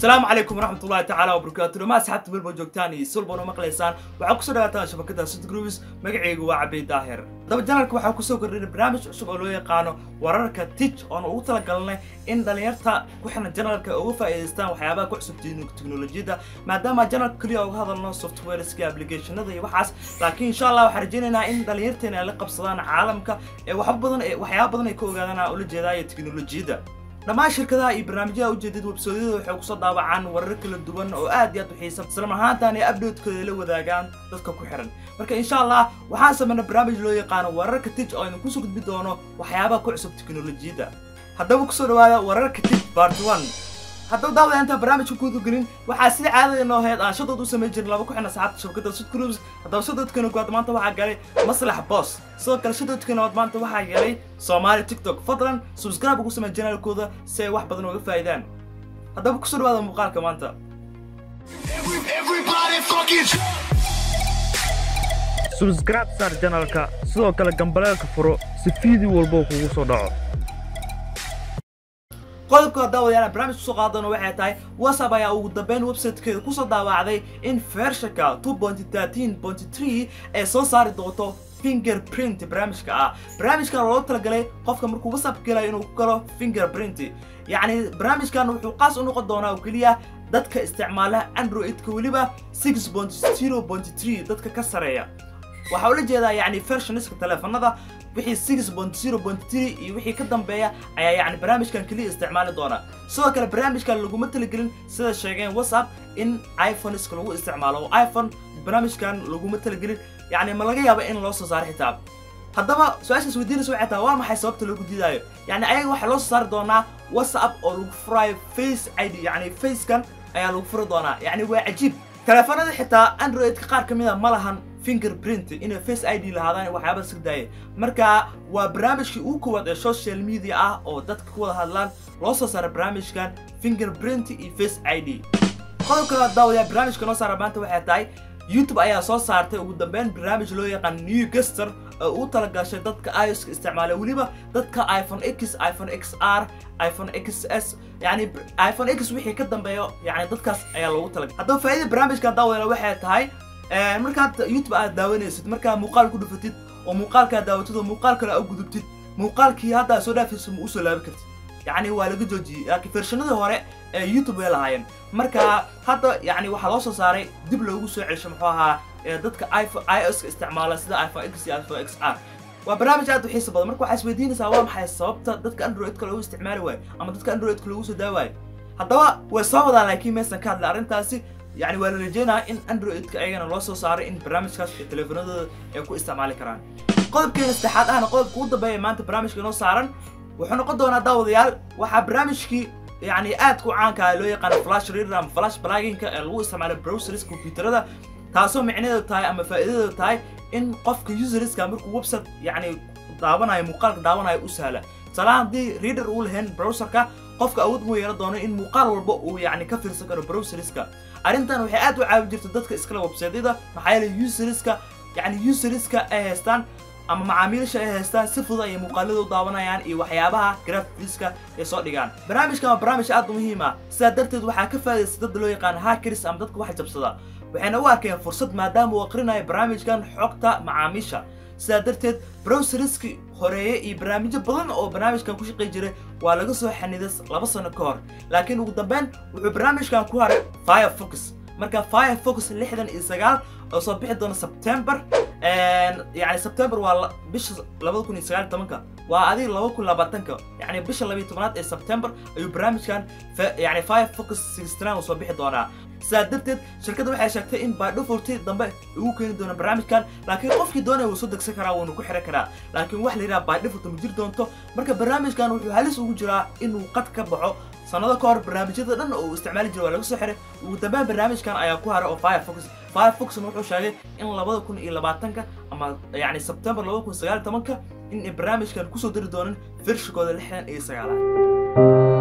السلام عليكم ورحمة الله تعالى وبركاته. ما سحبت بالبوجوكتاني سلبون ومقليسان waxaa ku soo dhawaataan shabakada City Groups magacaygu waa Cabdi Daahir. Daba janalka waxaa ku soo kordhinay barnaamij cusub oo loo yaqaano wararka Tech oo ugu talagalnay in dhalinyarta ku xiran janalka uga faa'iideystaan waxyaabaha ku cusub tiknoolajiyada maadaama janalka kaliya uga hadalno software-iska application-nada iyo waxaas laakiin insha Allah waxaan rajaynaynaa in dhalinyarteena ay la qabsadaan caalamka ee waxyaabo badan ay ka ogaadaan oo la jeedaayo tiknoolajiyada. dhammaan shirkadaha iyo barnaamijyada ujeedada website-yada waxay ku soo daabacaan warar kala duwan oo aad iyo aad u xiiso isla marhaantaana ay update-kooda la wadaagaan dadka ku xiran marka insha Allah waxaan sameynaa barnaamij loo yaqaan wararka Tech oo aynu ku soo gudbi doono waxyaabaha ku cusub tiknoolajiyada haddaba ku soo dhawaada wararka Tech part 1 haddaba daawada inta barnaamijka ku gelin waxaa si caadi ah noo heed aan shadood u sameyn jirnay laba ku xina saacad shabakada City Groups haddaba shadoodkana ku maanta waxaa galay maslax boss soo kale shadoodkana maanta waxaa galay Somali TikTok fadlan subscribe ugu samee channelkooda si ay wax badan uga faa'iidaan haddaba ku soo dhawaada muuqaalka maanta subscribe sar channelka sidoo kale gambaleelka furo si video walba kugu soo dhaco qodobka daawadayaal barnaamij soo qaadano waxay tahay WhatsApp ayaa ugu dambeyn website-keeda ku soo daawacday in version-ka 2.13.3 ay soo saari doonto fingerprint barnaamijkan loo talagalay qofka markuu WhatsApp galayo inuu ku galo fingerprint yani barnaamijkan wuxuu qaas u noqon doonaa oo kaliya dadka isticmaala Android-ka waliba 6.0.3 dadka ka sareeya waxa uu la jeedaa yani version-iska telefoonada wixii 6.0.3 iyo wixii ka dambeeya ayaa yani barnaamijkan kaliya isticmaali doona sidoo kale barnaamijkan laguma talagelin sida sheegeen WhatsApp in iPhone-iska lagu isticmaalo iPhone barnaamijkan laguma talagelin يعني ما laga yaabo in loo soo saaro xitaa haddaba su'aashaas weydiinaysa waxay tahay waa maxay sababta loogu diidayo yani ayaga waxa loo soo saari doonaa WhatsApp oo lagu furayo Face ID yani face-kan ayaa lagu furi doonaa yani waa cajiib telefoonada xitaa Android-ka qaar kamid ah ma lahan fingerprint inay Face ID lahaadaan waxyaabo sida daayay marka waa barnaamijkii ugu koowaad ee social media ah oo dadka ku wada hadlaan loo soo saaray barnaamijkan fingerprint iyo Face ID qodobka daawada barnaamijka noo saaray maanta waxay tahay YouTube ayaa soo saartay ugu dambeyn barnaamij loo yaqaan New Guster oo uu talagashay dadka iOS-ka isticmaala waliba dadka iPhone X, iPhone XR, iPhone XS yani iPhone X wixii ka dambeeyo yani dadkaas ayaa loogu talagalay haddaba faa'iidada barnaamijkan daawada waxay tahay markaad YouTube aad daawanaysid markaa muuqaal ku dhufatid oo muuqaalka daawatid oo muuqaal kale aad gudubtid muuqaalkii hadda soo dhaafayso ma u soo laabi kartid يعني waa laga joojiyay laakiin versionada hore ee YouTube ay lahaayeen marka hadda yani waxa loo soo saaray dib loogu soo celsho muxuu ahaa dadka iOS-ka isticmaala sida iPhone X iyo iPhone XR waa barnaamij aad u xiiso badan marka waxaad isweydiinaysaa waa maxay sababta dadka Android-ka loogu isticmaali waayo ama dadka Android-ka loogu soo daawaayo haddaba way soo wadaan laakiin meeshan ka hadla arrintaasi يعني waa la rajaynayaa in Android-ka ayagana loo soo saaray in barnaamijkaas ee telefoonadooda ay ku isticmaali karaan qodobkeena saddexaad ahna qodobka ugu dambeeya maanta barnaamijka inoo saaran wuxuu noqon doonaa daawadayaal waxaa barnaamijkii يعني aad ku caanka ah loo yaqaan flash reader ama flash plugin-ka ee lagu isticmaalo browsers computerada taasoo micnaheedu tahay ama faa'iidadeedu tahay in qofka user-iska markuu website yani daawanayo muuqaalka daawanayo u sahla salaam hadii reader uu lahayn browser-ka qofka awood mu yeelan doono in muuqaal walba uu yani ka fiirsan karo browser-iska arrintan waxay aad u caawin jirtay dadka iskala website-yada maxaa yeelay user-iska ay haystaan ama macaamiisha ay haystaan si fudud ay muuqaalada u daawanayaan iyo waxyaabaha graphics-ka ay soo dhigaan barnaamijkan waa barnaamij aad u muhiim ah sidaa darteed waxaa ka faa'iideystay dad loo yaqaan hackers ama dadka wax jabsada waxayna u arkeen fursad maadaama uu aqrinayo barnaamijkan xogta macaamiisha sidaa darteed browser-iski horeeye iyo barnaamijyo badan oo barnaamijkan ku shaqeyn jiray waa laga soo xaniday 2 sano ka hor laakiin ugu dambeyn wuxuu barnaamijkan ku haray Firefox marka Firefox 69 oo soo bixi doona September يعني سبتمبر waa bisha 2019 waa adii 2020 يعني bisha 12 ee September ayuu barnaamijkan يعني Firefox 69 soo bixi doonaa sidaa darteed shirkadda waxay sheegtay in by default dambe uu keeni doono barnaamijkan laakiin qofkii doonaya uu soo degsan karaa uu ku xiran karaa laakiin wax la yiraahdo by default ma jiri doonto marka barnaamijkan wuxuu halis ugu jiraa inuu qad ka baxo sanado ka hor barnaamijyada dhan oo isticmaali jiray waa laga soo xiray ugu dambeyn barnaamijkan ayaa ku haray oo Firefox wuxuu sheegay in 2020 ama yani September 2019 in barnaamijkan ku soo diri doonaan version-kooda 69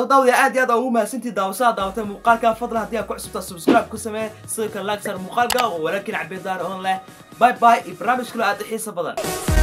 داودي عادي هذا هو ما سنتي داوسا داوته مقالك فضلا هدي ku cusubta subscribe ku samee sidoo kale like sar muqaalka ولكن عبيد دار online باي باي برنامج كله aad xiiso badan